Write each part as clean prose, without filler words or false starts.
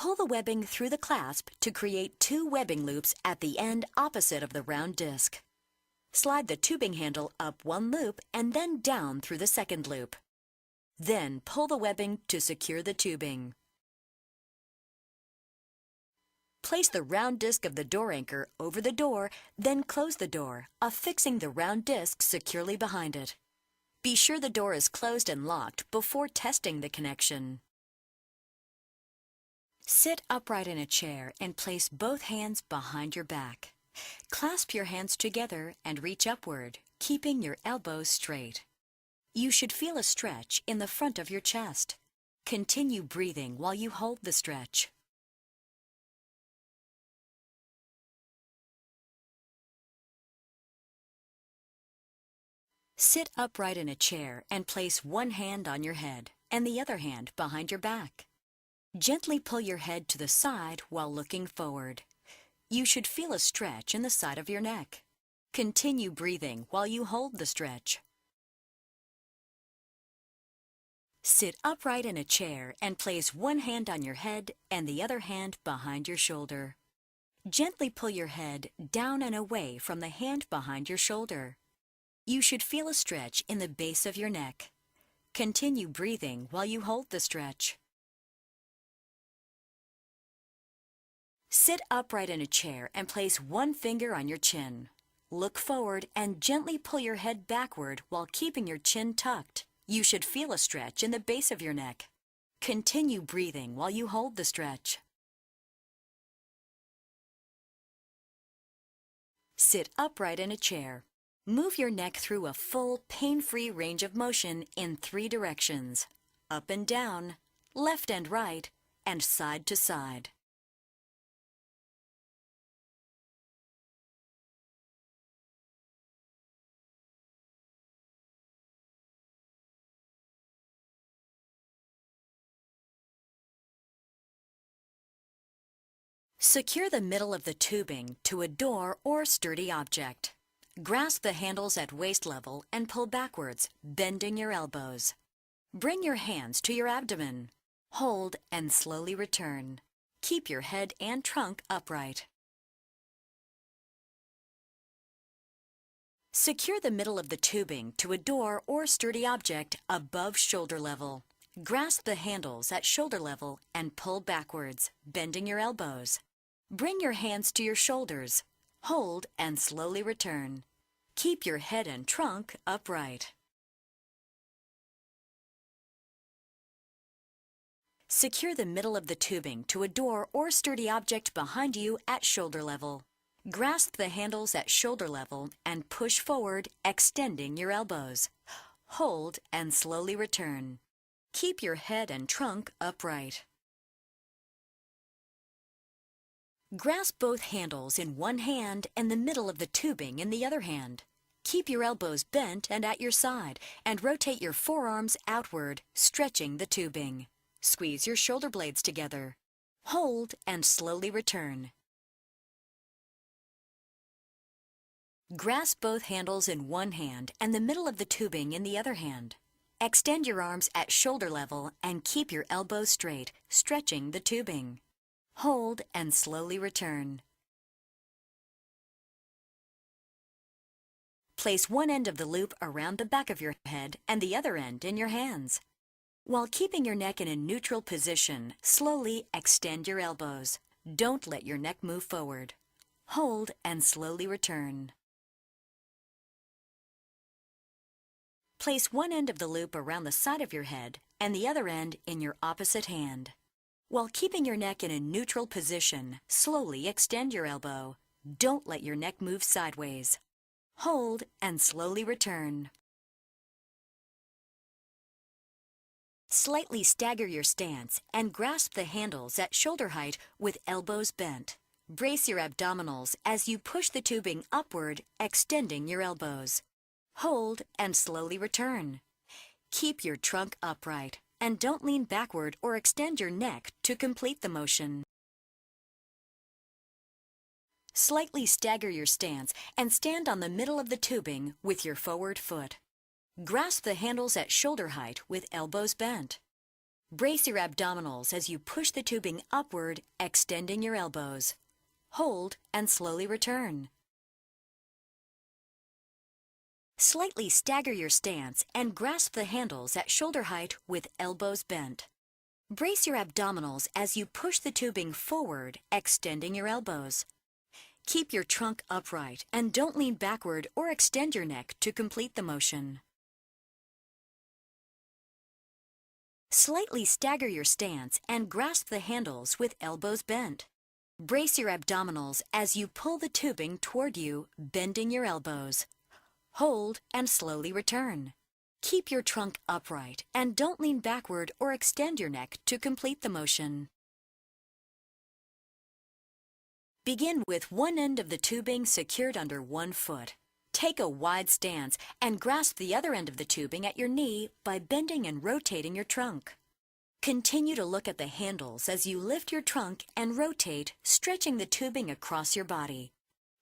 Pull the webbing through the clasp to create 2 webbing loops at the end opposite of the round disc. Slide the tubing handle up 1 loop and then down through the second loop. Then pull the webbing to secure the tubing. Place the round disc of the door anchor over the door, then close the door, affixing the round disc securely behind it. Be sure the door is closed and locked before testing the connection. Sit upright in a chair and place both hands behind your back. Clasp your hands together and reach upward, keeping your elbows straight. You should feel a stretch in the front of your chest. Continue breathing while you hold the stretch. Sit upright in a chair and place one hand on your head and the other hand behind your back. Gently pull your head to the side while looking forward. You should feel a stretch in the side of your neck. Continue breathing while you hold the stretch. Sit upright in a chair and place one hand on your head and the other hand behind your shoulder. Gently pull your head down and away from the hand behind your shoulder. You should feel a stretch in the base of your neck. Continue breathing while you hold the stretch. Sit upright in a chair and place one finger on your chin. Look forward and gently pull your head backward while keeping your chin tucked. You should feel a stretch in the base of your neck. Continue breathing while you hold the stretch. Sit upright in a chair. Move your neck through a full, pain-free range of motion in 3 directions: up and down, left and right, and side to side. Secure the middle of the tubing to a door or sturdy object. Grasp the handles at waist level and pull backwards, bending your elbows. Bring your hands to your abdomen. Hold and slowly return. Keep your head and trunk upright. Secure the middle of the tubing to a door or sturdy object above shoulder level. Grasp the handles at shoulder level and pull backwards, bending your elbows. Bring your hands to your shoulders. Hold and slowly return. Keep your head and trunk upright. Secure the middle of the tubing to a door or sturdy object behind you at shoulder level. Grasp the handles at shoulder level and push forward, extending your elbows. Hold and slowly return. Keep your head and trunk upright. Grasp both handles in one hand and the middle of the tubing in the other hand. Keep your elbows bent and at your side, and rotate your forearms outward, stretching the tubing. Squeeze your shoulder blades together. Hold and slowly return. Grasp both handles in one hand and the middle of the tubing in the other hand. Extend your arms at shoulder level and keep your elbows straight, stretching the tubing. Hold and slowly return. Place one end of the loop around the back of your head and the other end in your hands. While keeping your neck in a neutral position, slowly extend your elbows. Don't let your neck move forward. Hold and slowly return. Place one end of the loop around the side of your head and the other end in your opposite hand. While keeping your neck in a neutral position, slowly extend your elbow. Don't let your neck move sideways. Hold and slowly return. Slightly stagger your stance and grasp the handles at shoulder height with elbows bent. Brace your abdominals as you push the tubing upward, extending your elbows. Hold and slowly return. Keep your trunk upright and don't lean backward or extend your neck to complete the motion. Slightly stagger your stance and stand on the middle of the tubing with your forward foot. Grasp the handles at shoulder height with elbows bent. Brace your abdominals as you push the tubing upward, extending your elbows. Hold and slowly return. Slightly stagger your stance and grasp the handles at shoulder height with elbows bent. Brace your abdominals as you push the tubing forward, extending your elbows. Keep your trunk upright and don't lean backward or extend your neck to complete the motion. Slightly stagger your stance and grasp the handles with elbows bent. Brace your abdominals as you pull the tubing toward you, bending your elbows. Hold and slowly return. Keep your trunk upright and don't lean backward or extend your neck to complete the motion. Begin with one end of the tubing secured under one foot. Take a wide stance and grasp the other end of the tubing at your knee by bending and rotating your trunk. Continue to look at the handles as you lift your trunk and rotate, stretching the tubing across your body.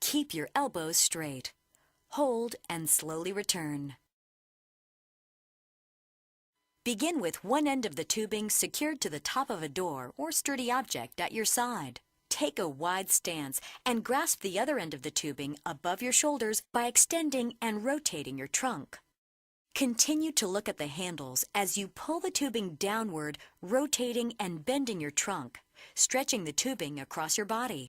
Keep your elbows straight. Hold and slowly return. Begin with one end of the tubing secured to the top of a door or sturdy object at your side. Take a wide stance and grasp the other end of the tubing above your shoulders by extending and rotating your trunk. Continue to look at the handles as you pull the tubing downward, rotating and bending your trunk, stretching the tubing across your body.